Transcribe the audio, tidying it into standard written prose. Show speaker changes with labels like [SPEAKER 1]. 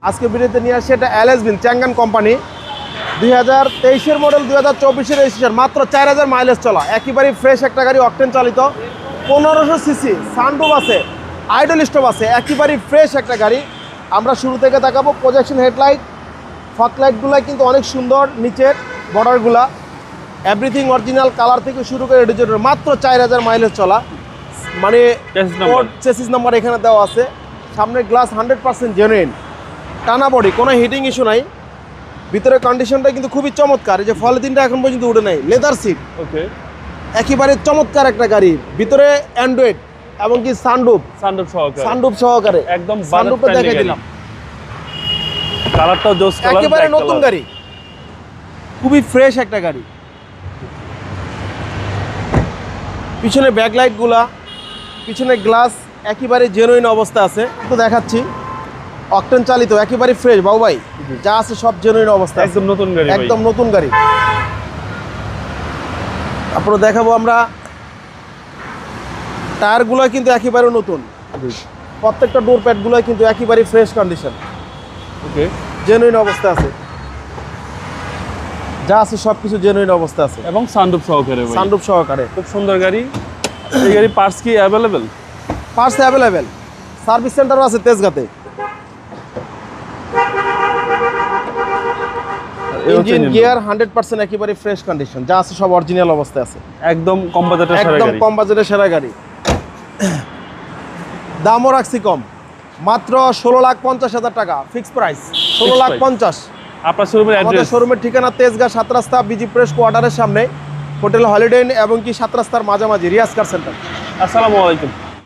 [SPEAKER 1] আজকে ভিডিওতে নিয়ে আসছে এটা এলএসবিন চ্যাঙ্গান কোম্পানি 2023-এর মডেল 2024-এর রেজিস্ট্রেশন, মাত্র 4000 মাইলেজ চলা, একেবারে ফ্রেশ একটা গাড়ি, অকটেন চালিত, 1500 সিসি, সানরুফ আছে, আইডল স্টপ আছে, একেবারে ফ্রেশ একটা গাড়ি। আমরা শুরু থেকে দেখাবো। প্রজেকশন হেডলাইট, ফগ লাইটগুলো কিন্তু অনেক সুন্দর, নিচের বর্ডারগুলা এভরিথিং অরিজিনাল, কালার থেকে শুরু করে এডিজের, মাত্র 4000 মাইলেজ চলা, মানে চেসিস নাম্বার এখানে দেওয়া আছে। সামনের গ্লাস 100% জেনুইন, টানা বডি, কোনো হিটিং ইস্যু নাই। ভিতরে কন্ডিশনটা কিন্তু খুবই চমৎকার, এই যে পলিথিনটা এখন পর্যন্ত উঠে নাই, লেদার সিট,
[SPEAKER 2] ওকে,
[SPEAKER 1] একেবারে চমৎকার একটা গাড়ি। ভিতরে অ্যান্ড্রয়েড এবং কি সানরুফ সহকারে
[SPEAKER 2] একদম
[SPEAKER 1] সানরুফটা দেখাই দিলাম।
[SPEAKER 2] কালারটাও জোস কালার,
[SPEAKER 1] একেবারে নতুন গাড়ি, খুবই ফ্রেশ একটা গাড়ি। পিছনে ব্যাকলাইটগুলা, পিছনে গ্লাস একেবারে জেনুইন অবস্থা আছে, তো দেখাচ্ছি। অকটেন চালিত, একেবারে ফ্রেশ বাবু ভাই, যা আছে সব জেনুইন অবস্থা,
[SPEAKER 2] একদম নতুন গাড়ি,
[SPEAKER 1] একদম নতুন গাড়ি। তারপরে দেখাবো আমরা টায়ারগুলো কিন্তু একেবারে নতুন, প্রত্যেকটা ডোর প্যাডগুলো কিন্তু একেবারে ফ্রেশ কন্ডিশন,
[SPEAKER 2] ওকে,
[SPEAKER 1] জেনুইন অবস্থা আছে, যা আছে সব কিছু জেনুইন অবস্থা আছে,
[SPEAKER 2] এবং সানরুফ সহকারে,
[SPEAKER 1] সানরুফ সহকারে।
[SPEAKER 2] খুব সুন্দর গাড়ি। এই গাড়ি পার্টস কি অ্যাভেলেবেল?
[SPEAKER 1] পার্টস অ্যাভেলেবেল, সার্ভিস সেন্টারও আছে তেজগাঁতে। ইঞ্জিন গিয়ার 100% একেবারে ফ্রেশ কন্ডিশন, যা আছে সব অরিজিনাল অবস্থায় আছে,
[SPEAKER 2] একদম কম বাজেটের সেরা গাড়ি,
[SPEAKER 1] একদম কম বাজেটের সেরা গাড়ি। দামও রাখছি কম, মাত্র 16,50,000 টাকা ফিক্স প্রাইস, 16,50,000।
[SPEAKER 2] আপনার শোরুমের
[SPEAKER 1] আমাদের
[SPEAKER 2] অ্যাড্রেস?
[SPEAKER 1] শোরুমের ঠিকানা তেজগাঁ 7 রাস্তা বিজি প্রেস কোয়ার্টারের সামনে, হোটেল হলিডে ইন এবং কি 7 রাস্তার মাঝামাঝি, রিয়াজ কার সেন্টার।
[SPEAKER 2] আসসালামু আলাইকুম।